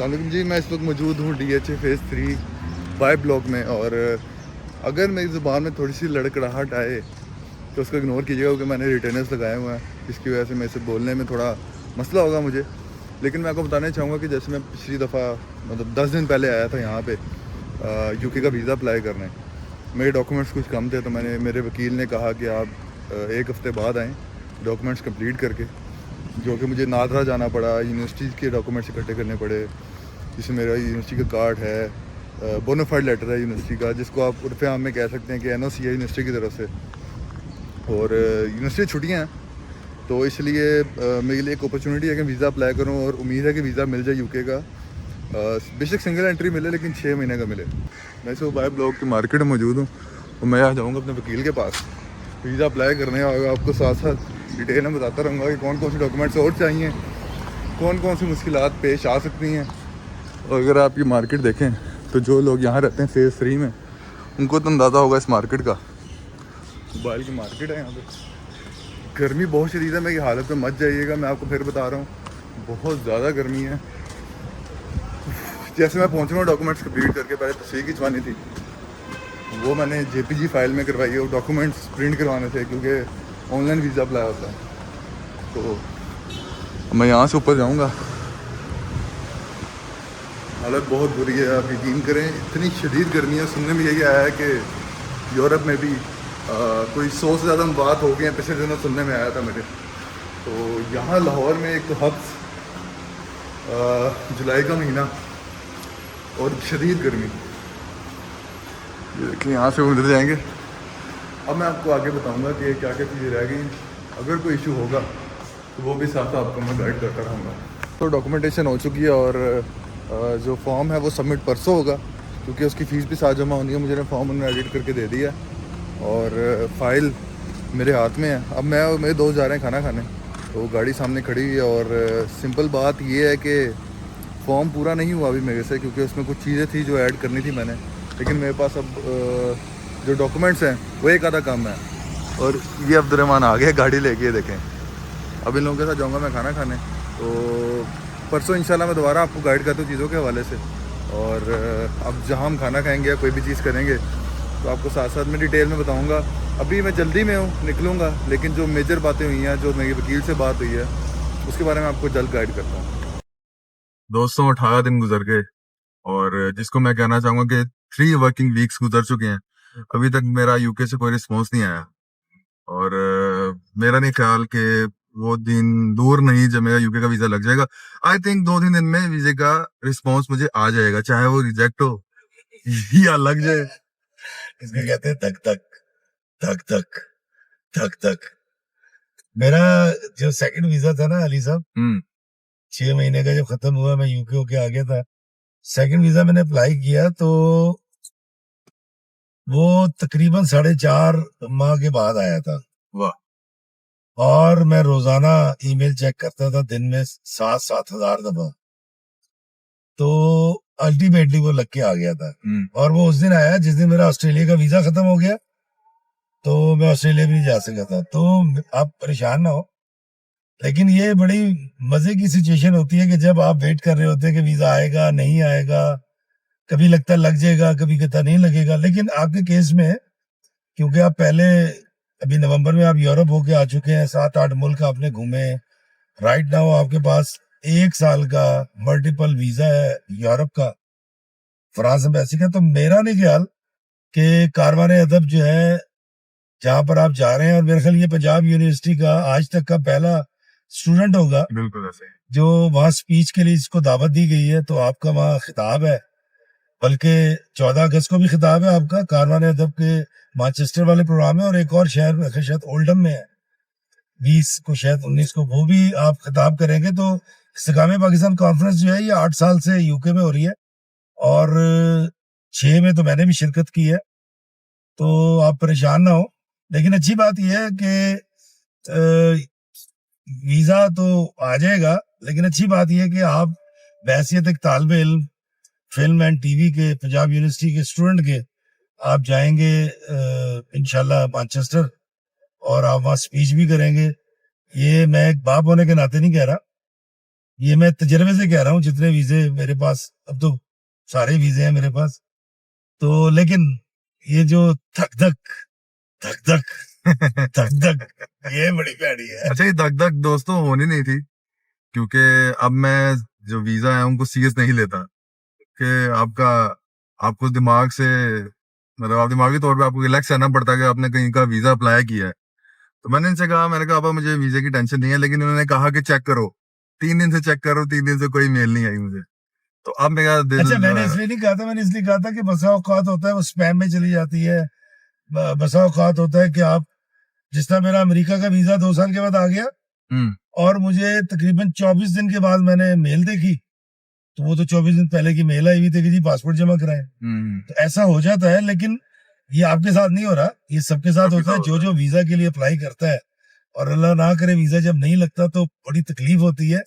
अस्सलाम जी, मैं इस वक्त मौजूद हूँ DHA फ़ेज़ 3 वाई ब्लॉक में। और अगर मेरी ज़ुबान में थोड़ी सी लड़खड़ाहट आए तो उसको इग्नोर कीजिएगा, क्योंकि मैंने रिटेनर्स लगाए हुए हैं, जिसकी वजह से मैं इसे बोलने में थोड़ा मसला होगा मुझे। लेकिन मैं आपको बताना चाहूँगा कि जैसे मैं पिछली दफ़ा मतलब 10 दिन पहले आया था यहाँ पे UK का वीज़ा अप्लाई करने। मेरे डॉक्यूमेंट्स कुछ कम थे, तो मेरे वकील ने कहा कि आप एक हफ़्ते बाद आएँ डॉक्यूमेंट्स कंप्लीट करके, जो कि मुझे नादरा जाना पड़ा, यूनिवर्सिटी के डॉक्यूमेंट्स इकट्ठे करने पड़े, जिसमें मेरा यूनिवर्सिटी का कार्ड है, बोनाफाइड लेटर है यूनिवर्सिटी का, जिसको आप उर्फ़े आम में कह सकते हैं कि NOC है यूनिवर्सिटी की तरफ से। और यूनिवर्सिटी छुट्टियाँ हैं, तो इसलिए मेरे लिए एक अपॉर्चुनिटी है कि वीज़ा अप्लाई करूँ, और उम्मीद है कि वीज़ा मिल जाए UK का। बेशक सिंगल एंट्री मिले, लेकिन 6 महीने का मिले। मैं इस वाई ब्लॉक की मार्केट में मौजूद हूँ, और मैं आ जाऊँगा अपने वकील के पास वीज़ा अप्लाई करने, और आपको साथ साथ डिटेल में बताता रहूँगा कि कौन कौन से डॉक्यूमेंट्स और चाहिए, कौन कौन सी मुश्किलात पेश आ सकती हैं। और अगर आप ये मार्केट देखें तो जो लोग यहाँ रहते हैं फ़ेज़ 3 में, उनको तो अंदाज़ा होगा इस मार्केट का। मोबाइल की मार्केट है यहाँ पे। गर्मी बहुत शदीद है, मेरी हालत में मत जाइएगा, मैं आपको फिर बता रहा हूँ, बहुत ज़्यादा गर्मी है। जैसे मैं पहुँचूँगा डॉक्यूमेंट्स कंप्लीट करके, पहले तस्वीर खिंचवानी थी, वो मैंने JPG फाइल में करवाई है, वो डॉक्यूमेंट्स प्रिंट करवाने थे, क्योंकि ऑनलाइन वीज़ा अप्लाई होता है। तो मैं यहाँ से ऊपर जाऊँगा। हालत बहुत बुरी है, आप यकीन करें, इतनी शदीद गर्मी है। सुनने में यही आया है कि यूरोप में भी कोई 100 से ज़्यादा बात हो गई हैं पिछले दिनों, सुनने में आया था मेरे। तो यहाँ लाहौर में एक तो हफ्स जुलाई का महीना और शदीद गर्मी। ये देखिए, यहाँ से उधर जाएंगे। अब मैं आपको आगे बताऊँगा कि क्या क्या चीज़ें रह गई। अगर कोई इशू होगा तो वो भी साथ आपको मैं गाइड करता रहूँगा। तो डॉक्यूमेंटेशन हो चुकी है, और जो फॉर्म है वो सबमिट परसों होगा, क्योंकि उसकी फ़ीस भी साथ जमा होनी है। मुझे फॉर्म उन्होंने एडिट करके दे दिया, और फ़ाइल मेरे हाथ में है। अब मैं और मेरे दोस्त जा रहे हैं खाना खाने, तो गाड़ी सामने खड़ी हुई है। और सिंपल बात ये है कि फॉर्म पूरा नहीं हुआ अभी मेरे से, क्योंकि उसमें कुछ चीज़ें थी जो ऐड करनी थी मैंने, लेकिन मेरे पास अब जो डॉक्यूमेंट्स हैं वो एक आधा कम है। और ये अब्दुर्रहमान आ गए गाड़ी लेके, देखें। अब इन लोगों के साथ जाऊंगा मैं खाना खाने, तो परसों इंशाल्लाह मैं दोबारा आपको गाइड करता हूँ चीज़ों के हवाले से। और अब जहाँ हम खाना खाएंगे या कोई भी चीज़ करेंगे, तो आपको साथ साथ मैं डिटेल में बताऊँगा। अभी मैं जल्दी में हूँ, निकलूँगा, लेकिन जो मेजर बातें हुई हैं, जो मेरी वकील से बात हुई है, उसके बारे में आपको जल्द गाइड करता हूँ। दोस्तों, 18 दिन गुजर गए, और जिसको मैं कहना चाहूँगा कि 3 वर्किंग वीक्स गुजर चुके हैं, अभी तक मेरा UK से कोई रिस्पॉन्स नहीं आया। और मेरा नहीं ख्याल कि वो दिन दूर नहीं जब मेरा UK का वीज़ा लग जाएगा। आई थिंक 2-3 दिन में वीज़े का रिस्पॉन्स मुझे आ जाएगा, चाहे वो रिजेक्ट हो या लग जाए। इसमें कहते हैं तक तक तक तक तक तक। मेरा जो सेकंड वीजा था ना अली साहब, 6 महीने का जब खत्म हुआ, मैं UK होके आ गया था। सेकंड वीजा मैंने अप्लाई किया तो वो तकरीबन 4.5 माह के बाद आया था। वाह। और मैं रोजाना ईमेल चेक करता था, दिन में 7-7 हजार दफा। तो अल्टीमेटली वो लग के आ गया था। और वो उस दिन आया जिस दिन मेरा ऑस्ट्रेलिया का वीजा खत्म हो गया, तो मैं ऑस्ट्रेलिया भी नहीं जा सका था। तो आप परेशान ना हो, लेकिन ये बड़ी मजे की सिचुएशन होती है कि जब आप वेट कर रहे होते हैं कि वीजा आएगा नहीं आएगा, कभी लगता है लग जाएगा, कभी कहता नहीं लगेगा। लेकिन आपके केस में, क्योंकि आप पहले अभी नवंबर में आप यूरोप होके आ चुके हैं, 7-8 मुल्क आपने घूमे, राइट नाउ आपके पास 1 साल का मल्टीपल वीजा है यूरोप का, फ्रांस एम्बेसी का। तो मेरा नहीं ख्याल कि कारवान अदब जो है जहाँ पर आप जा रहे हैं, और मेरे ख्याल ये पंजाब यूनिवर्सिटी का आज तक का पहला स्टूडेंट होगा बिल्कुल ऐसे जो वहाँ स्पीच के लिए इसको दावत दी गई है। तो आपका वहाँ खिताब है, बल्कि 14 अगस्त को भी खिताब है आपका कारवान अदब के मैनचेस्टर वाले प्रोग्राम है, और एक और शहर में शायद ओल्डम में है 20 को, शायद 19 को, वो भी आप खिताब करेंगे। तो इस्तेकाम पाकिस्तान कॉन्फ्रेंस जो है ये 8 साल से UK में हो रही है, और 6 में तो मैंने भी शिरकत की है। तो आप परेशान ना हो, लेकिन अच्छी बात यह है कि वीजा तो आ जाएगा, लेकिन अच्छी बात यह है कि आप बहैसियत एक तालिबे इल्म फिल्म एंड TV के पंजाब यूनिवर्सिटी के स्टूडेंट के आप जाएंगे इंशाल्लाह मैनचेस्टर, और आप वहाँ स्पीच भी करेंगे। ये मैं एक बाप होने के नाते नहीं कह रहा, ये मैं तजर्बे से कह रहा हूँ, जितने वीजे मेरे पास, अब तो सारे वीजे हैं मेरे पास, तो लेकिन ये जो धक धक धक धक धक धक, ये बड़ी भैड़ी है। अच्छा, ये धक धक दोस्तों होनी नहीं थी, क्योंकि अब मैं जो वीजा है उनको सीरियस नहीं लेता, कि आपका आपको दिमाग से मतलब आप दिमागी तौर पे आपको रिलैक्स रहना पड़ता है कि आपने कहीं का वीजा अप्लाई किया है। तो मैंने इनसे कहा, मैंने कहा अब मुझे वीजे की टेंशन नहीं है, लेकिन उन्होंने कहा कि चेक करो, 3 दिन से चेक करो, 3 दिन से कोई मेल नहीं आई मुझे। तो अब मेरा दिल अच्छा, मैंने इसलिए नहीं कहा था, मैंने इसलिए कहा था कि बसा औकात होता है वो स्पैम में चली जाती है, बसा औकात होता है कि आप, जिस तरह मेरा अमेरिका का वीजा 2 साल के बाद आ गया, और मुझे तकरीबन 24 दिन के बाद मैंने मेल देखी, तो वो तो 24 दिन पहले की मेल आई हुई थी कि जी पासपोर्ट जमा कराएं। तो ऐसा हो जाता है, लेकिन ये आपके साथ नहीं हो रहा, ये सबके साथ होता है। जो वीजा के लिए अप्लाई करता है और अल्लाह ना करे वीजा जब नहीं लगता तो बड़ी तकलीफ होती है।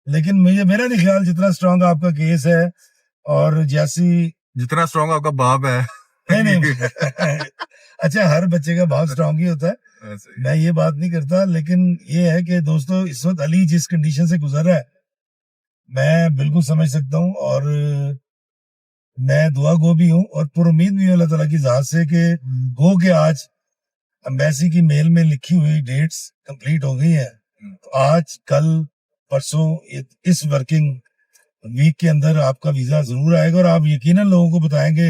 लेकिन मुझे, मेरा नहीं ख्याल जितना स्ट्रांग आपका केस है और जैसी, जितना स्ट्रांग आपका बाप है। नहीं अच्छा, हर बच्चे का बाप स्ट्रांग ही होता है, मैं ये बात नहीं करता, लेकिन ये है कि दोस्तों इस वक्त अली जिस कंडीशन से गुजर रहा है मैं बिल्कुल समझ सकता हूँ, और मैं दुआ गो भी हूँ और पुरुमीद भी हूँ अल्लाह ताला की ज़ात से कि हो के आज एम्बेसी की मेल में लिखी हुई डेट्स कंप्लीट हो गई है। तो आज कल परसों इस वर्किंग वीक के अंदर आपका वीजा जरूर आएगा, और आप यकीनन लोगों को बताएंगे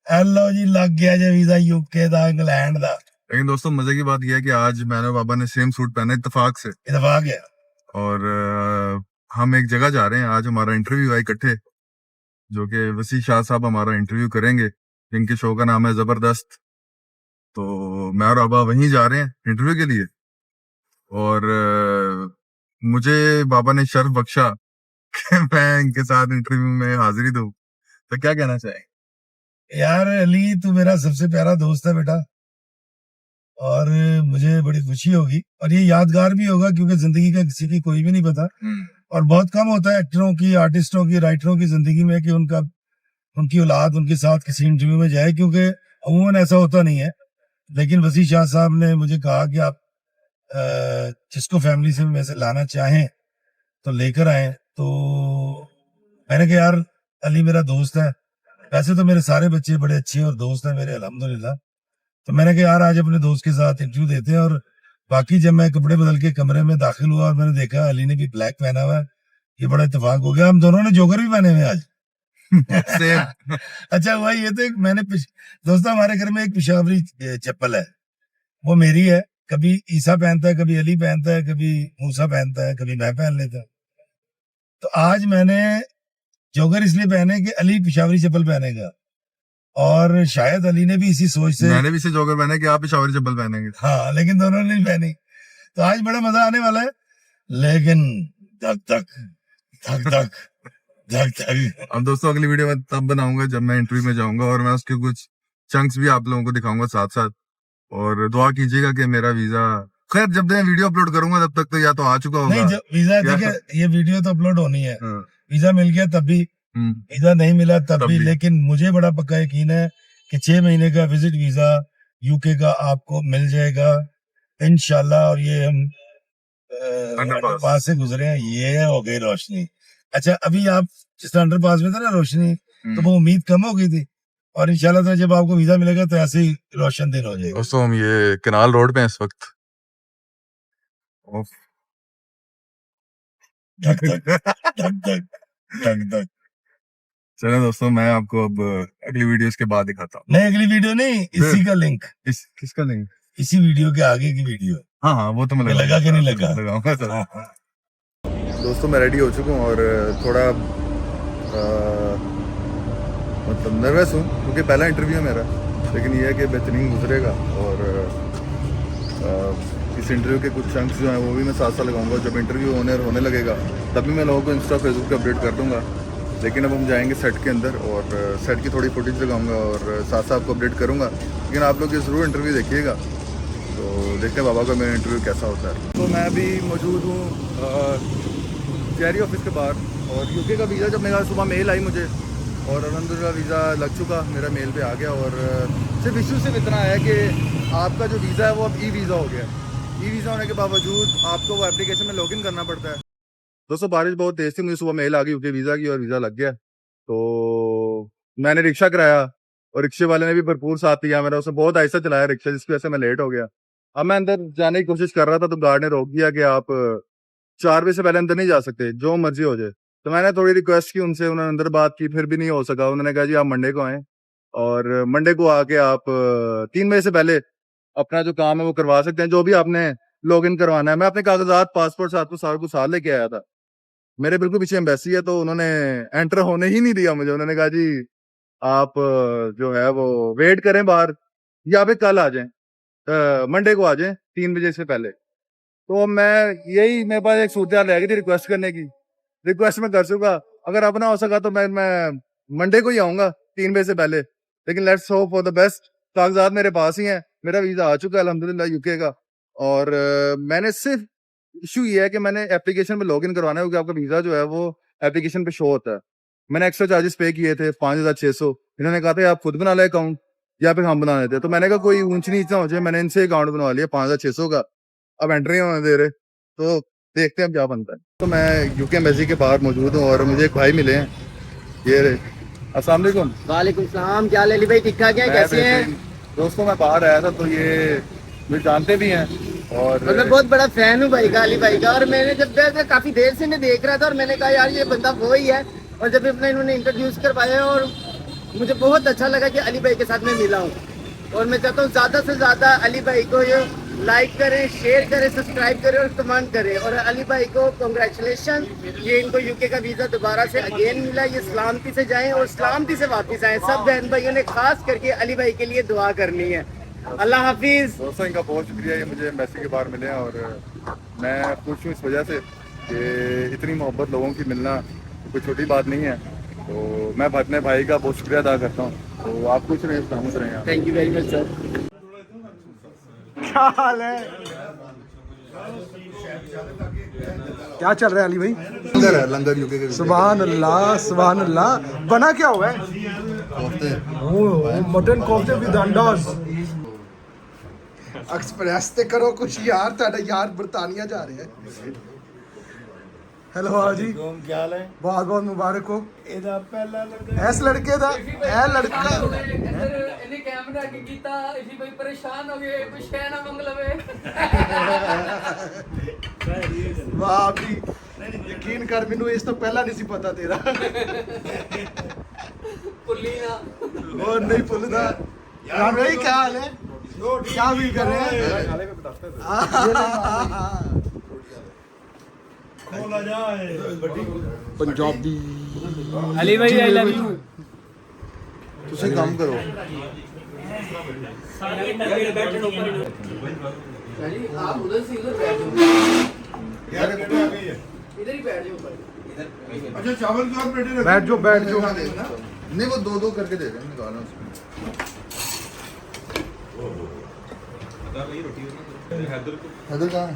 हेलो जी लग गया जो वीजा यूके दा, इंग्लैंड दा। लेकिन दोस्तों मजे की बात यह है कि आज मैंने और बाबा ने सेम सूट पहना इत्तेफाक से, इत्तेफाक है। और हम एक जगह जा रहे हैं, आज हमारा इंटरव्यू है इकट्ठे, जो कि वसी शाह साहब हमारा इंटरव्यू करेंगे, जिनके शो का नाम है जबरदस्त। तो मैं और बाबा वहीं जा रहे हैं इंटरव्यू के लिए, और मुझे बाबा ने शर्फ बख्शा कि मैं इनके साथ इंटरव्यू में हाजिरी दूं। तो क्या कहना चाहेंगे? यार अली, तू मेरा सबसे प्यारा दोस्त है बेटा, और मुझे बड़ी खुशी होगी, और ये यादगार भी होगा, क्योंकि जिंदगी का किसी की कोई भी नहीं पता, और बहुत कम होता है एक्टरों की, आर्टिस्टों की, राइटरों की जिंदगी में कि उनकी औलाद उनके साथ किसी इंटरव्यू में जाए, क्योंकि अमूमन ऐसा होता नहीं है। लेकिन वसी शाह साहब ने मुझे कहा कि आप जिसको फैमिली से में से लाना चाहें तो लेकर आए। तो मैंने कहा यार अली मेरा दोस्त है, वैसे तो मेरे सारे बच्चे बड़े अच्छे और दोस्त हैं मेरे अल्हम्दुलिल्लाह, तो मैंने कहा यार आज अपने दोस्त के साथ इंटरव्यू देते हैं। और बाकी जब मैं कपड़े बदल के कमरे में दाखिल हुआ और मैंने देखा अली ने भी ब्लैक पहना हुआ है, ये बड़ा इत्तेफाक हो गया, हम दोनों ने जोकर भी पहने हुए आज। अच्छा हुआ ये तो, मैंने दोस्तों हमारे घर में एक पिशावरी चप्पल है, वो मेरी है, कभी ईसा पहनता है, कभी अली पहनता है, कभी मूसा पहनता है, कभी मैं पहन लेता हूँ। तो आज मैंने जोगर इसलिए पहने कि अली पिशावरी चप्पल पहनेगा, और शायद अली ने भी इसी सोच से, मैंने भी इसे जोकर पहना कि आप पिशावरी चप्पल पहनेंगे। हाँ, लेकिन दोनों ने नहीं पहनी। तो आज बड़ा मजा आने वाला है, लेकिन धक धक धक धक धक धक। अब दोस्तों अगली वीडियो मैं तब बनाऊंगा जब मैं इंटरव्यू में जाऊंगा, और मैं उसके कुछ चंक्स भी आप लोगों को दिखाऊंगा साथ साथ, और दुआ कीजिएगा कि मेरा वीजा, खैर जब मैं वीडियो अपलोड करूंगा तब तक तो या तो आ चुका होगा। नहीं, जब वीजा, देखिए ये वीडियो तो अपलोड होनी है, वीजा मिल गया तब भी, वीजा नहीं मिला तब भी, लेकिन मुझे बड़ा पक्का यकीन है कि 6 महीने का विजिट वीजा यूके का आपको मिल जाएगा इंशाल्लाह। और ये हम अंडरपास से गुजरे हैं, ये हो गई रोशनी। अच्छा, अभी आप जिस तरह अंडरपास में था ना रोशनी, तो वो उम्मीद कम हो गई थी, और इंशाल्लाह जब आपको वीजा मिलेगा तो ऐसे ही रोशन दिन हो जाएगा। दोस्तों हम ये कनाल रोड पे हैं इस वक्त। धक धक धक धक धक धक। चलो दोस्तों, मैं आपको अब अगली वीडियोस के बाद दिखाता हूँ। नहीं, अगली वीडियो नहीं, इसी का लिंक, किसका लिंक? इसी वीडियो के आगे की वीडियो। हाँ, वो तो मैं लगा कि नहीं लगा, लगाऊंगा सर। दोस्तों मैं रेडी हो चुका हूँ, और थोड़ा मतलब नर्वस हूँ, क्योंकि पहला इंटरव्यू है मेरा, लेकिन ये है कि बेहतरीन गुजरेगा, और इस इंटरव्यू के कुछ चंक्स जो हैं वो भी मैं साथ साथ लगाऊंगा। जब इंटरव्यू होने लगेगा तब भी मैं लोगों को इंस्टा फेसबुक पे अपडेट कर दूंगा। लेकिन अब हम जाएंगे सेट के अंदर, और सेट की थोड़ी फुटेज लगाऊंगा और साथ साथ आपको अपडेट करूंगा। लेकिन आप लोग ये ज़रूर इंटरव्यू देखिएगा। तो देखते हैं बाबा का मेरा इंटरव्यू कैसा होता है। तो मैं अभी मौजूद हूँ चेरी ऑफिस के बाहर, और यूके का वीज़ा जब मेरा सुबह मेल आई मुझे, और अल्हम्दुलिल्लाह वीज़ा लग चुका, मेरा मेल पे आ गया। और सिर्फ इशू सिर्फ इतना है कि आपका जो वीज़ा है वो अब ई वीज़ा हो गया है। ई वीज़ा होने के बावजूद आपको वो एप्लीकेशन में लॉगिन करना पड़ता है। दोस्तों बारिश बहुत तेज थी, मुझे सुबह मेल आ गई यूके वीज़ा की और वीज़ा लग गया। तो मैंने रिक्शा कराया और रिक्शे वाले ने भी भरपूर साथ दिया मेरा, उसने बहुत आहिस्ता चलाया रिक्शा, जिसकी वजह से मैं लेट हो गया। अब मैं अंदर जाने की कोशिश कर रहा था तो गार्ड ने रोक दिया कि आप 4 बजे से पहले अंदर नहीं जा सकते, जो मर्जी हो जाए। तो मैंने थोड़ी रिक्वेस्ट की उनसे, उन्होंने अंदर बात की, फिर भी नहीं हो सका। उन्होंने कहा जी आप मंडे को आएँ और मंडे को आके आप 3 बजे से पहले अपना जो काम है वो करवा सकते हैं, जो भी आपने लॉगिन करवाना है। मैं अपने कागजात, पासपोर्ट साथ में सारा कुछ साथ लेके आया था। मेरे बिल्कुल पीछे एम्बेसी है, तो उन्होंने एंटर होने ही नहीं दिया मुझे। उन्होंने कहा जी आप जो है वो वेट करें बाहर, या फिर कल आ जाएं, मंडे को आ जाएं 3 बजे से पहले। तो मैं यही, मेरे पास एक सूरत रह गई थी रिक्वेस्ट करने की। रिक्वेस्ट मैं कर चुका, अगर अपना हो सका तो मैं मंडे को ही आऊंगा 3 बजे से पहले। लेकिन let's hope for the best. कागजात मेरे पास ही हैं, मेरा वीजा आ चुका है अल्हम्दुलिल्लाह यूके का। और मैंने सिर्फ इशू ये है कि मैंने एप्लीकेशन में लॉगिन करवाना है, क्योंकि आपका वीजा जो है वो एप्लीकेशन पे शो होता है। मैंने एक्स्ट्रा चार्जेस पे किए थे 5,600। इन्होंने कहा था आप खुद बना ले अकाउंट या फिर हम बना देते। तो मैंने कहा कोई ऊंच नीच ना हो जाए, मैंने इनसे अकाउंट बनवा लिया 5,600 का। अब एंट्री होने दे रहे, तो देखते हैं अब क्या बनता है। तो मैं यूके एम्बेसी के बाहर मौजूद हूँ और मुझे एक भाई मिले हैं, ये रहे। अस्सलाम वालेकुम। वालेकुम सलाम, क्या हाल है अली भाई, ठीक ठाक हैं, कैसे हैं? दोस्तों मैं बाहर आया था तो ये मुझे जानते भी हैं और मैं बहुत बड़ा फैन हूँ भाई का, अली भाई का। और मैंने जब मैं काफी देर से इन्हें देख रहा था और मैंने कहा यार ये बंदा वो ही है। और जब अपना इन्होंने इंट्रोड्यूस करवाया और मुझे बहुत अच्छा लगा कि अली भाई के साथ मैं मिला हूँ। और मैं चाहता हूँ ज्यादा से ज्यादा अली भाई को ये लाइक करें, शेयर करें, सब्सक्राइब करें और कमेंट करें। और अली भाई को कॉन्ग्रेचुलेशन, ये इनको यूके का वीजा दोबारा से अगेन मिला। ये सलामती से जाएं और सलामती से वापस आएं। सब बहन भाइयों ने खास करके अली भाई के लिए दुआ करनी है। अल्लाह हाफिज। दोस्तों इनका बहुत शुक्रिया, ये मुझे एम्बेसी के बाहर मिले हैं और मैं खुश हूँ इस वजह से कि इतनी मोहब्बत लोगों की मिलना कोई छोटी बात नहीं है। तो मैं अपने भाई का बहुत शुक्रिया अदा करता हूँ। तो आप कुछ रहे, सलामत रहें। Thank you very much sir. क्या हाल है? क्या चल रहा है अली भाई? लंगर है, लंगर यूके के सुभान अल्लाह, सुभान अल्लाह। बना क्या हुआ है? कोफ्ते। मटन कोफ्ते विद अंडास। एक्सप्रेस ते करो कुछ यार, ਤੁਹਾਡਾ यार बरतानिया जा रहे हैं। हेलो हाजी, क्या हाल है? बहुत बहुत मुबारक हो ਇਹਦਾ ਪਹਿਲਾ ਲੜਕਾ इस लड़के दा। ए लड़का ਇਹਨੇ ਕੈਮਰਾ ਅੱਗੇ ਕੀਤਾ ਅਸੀਂ ਕੋਈ ਪਰੇਸ਼ਾਨ ਹੋ ਗਏ, ਕੋਈ ਸ਼ੈ ਨਾ ਮੰਗ ਲਵੇ। वाह भी, यकीन कर मैनू इस तो पहला नहीं सी पता तेरा। ਭੁੱਲੀ ਨਾ। और नहीं भूलता यार भाई, क्या हाल है? क्या भी कर रहे हैं? पंजाबी ਅਲੀ ਭਾਈ ਆਈ ਲਵ ਯੂ। ਤੁਸੀਂ ਕੰਮ ਕਰੋ। आप उधर से उधर बैठ जाओ, यार इधर ही बैठ जाओ। अच्छा चावल का प्लेट बैठ जाओ, बैठ जाओ। नहीं वो दो दो करके दे दें, निकालना उसमें। हैदर कहाँ है?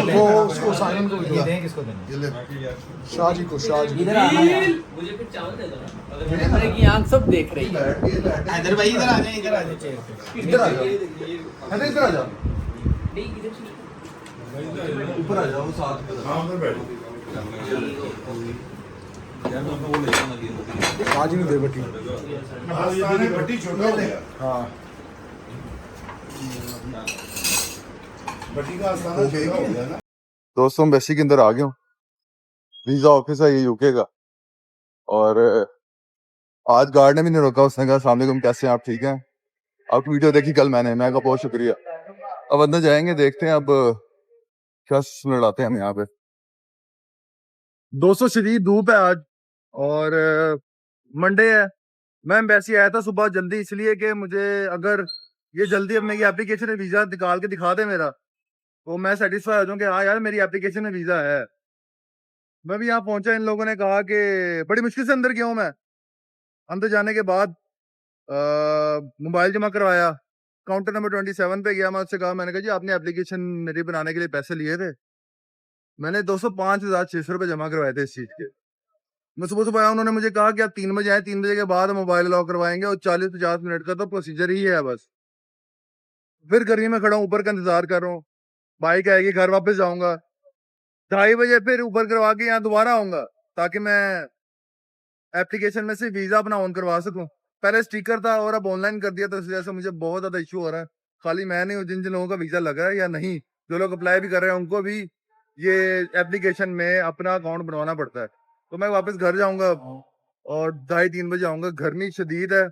वो उसको साइमन को ये दें किसको देना? ये ले। शाह जी को, शाह जी। इधर आना है। मुझे कुछ चावल दे दो ना, अगर मेरे की आंख सब देख रही है। बैठ गए, बैठ गए। इधर भाई इधर आ जाए, इधर आ जाए चेयर पे। इधर आ जाओ, हैदर इधर आ जाओ, नहीं इधर से ऊपर आ जाओ, वो साथ में। हाँ उधर बैठो। शाह जी ने दे बटी। आस्ताने भट्टी छोटा हो गया। हाँ भट्टी का आस्ताना छोटा हो गया ना। दोस्तों एम्बेसी के अंदर आ गया हूँ, वीजा ऑफिस है ये यूके का। और आज गार्ड ने भी नहीं रोका, उसने कहा अस्सलाम वालेकुम, कैसे हैं आप, ठीक हैं? आपकी वीडियो देखी कल मैंने, मैं कहा बहुत शुक्रिया। अब अंदर जाएंगे, देखते हैं अब क्या लड़ाते हैं हम यहाँ पे। दोस्तों शदीद धूप है आज और मंडे है। मैं एम्बेसी आया था सुबह जल्दी, इसलिए कि मुझे अगर ये जल्दी अब मेरी एप्लीकेशन में वीजा निकाल के दिखा दे मेरा, तो मैं सेटिस्फाई हो जाऊँ कि हाँ यार मेरी एप्लीकेशन में वीजा है। मैं भी यहाँ पहुंचा, इन लोगों ने कहा कि बड़ी मुश्किल से अंदर गया हूँ मैं। अंदर जाने के बाद मोबाइल जमा करवाया, काउंटर नंबर 27 पे गया। मैं उससे कहा, मैंने कहा जी आपने एप्लीकेशन मेरी बनाने के लिए पैसे लिए थे? मैंने 5,600 रुपये जमा करवाए थे इस चीज के। मैं सुबह सुबह आया, उन्होंने मुझे कहा कि आप 3 बजे आए, 3 बजे के बाद मोबाइल लॉक करवाएंगे और 40-50 मिनट का तो प्रोसीजर ही है बस। फिर गर्मी में खड़ा हूँ, ऊपर का इंतजार कर रहा हूँ, बाइक आएगी, घर वापस जाऊंगा। 2:30 बजे फिर ऊपर करवा के यहाँ दोबारा आऊंगा ताकि मैं एप्लीकेशन में से वीजा अपना ऑन करवा सकूं। पहले स्टिकर था और अब ऑनलाइन कर दिया, तो इस वजह से मुझे बहुत ज्यादा इशू हो रहा है। खाली मैं नहीं हूँ, जिन जिन लोगों का वीजा लगा है या नहीं, जो लोग अप्लाई भी कर रहे हैं, उनको भी ये एप्लीकेशन में अपना अकाउंट बनवाना पड़ता है। तो मैं वापस घर जाऊंगा और 2:30-3 बजे आऊंगा। गर्मी शदीद है,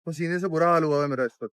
पसीने से बुरा हाल हुआ है मेरा इस वक्त।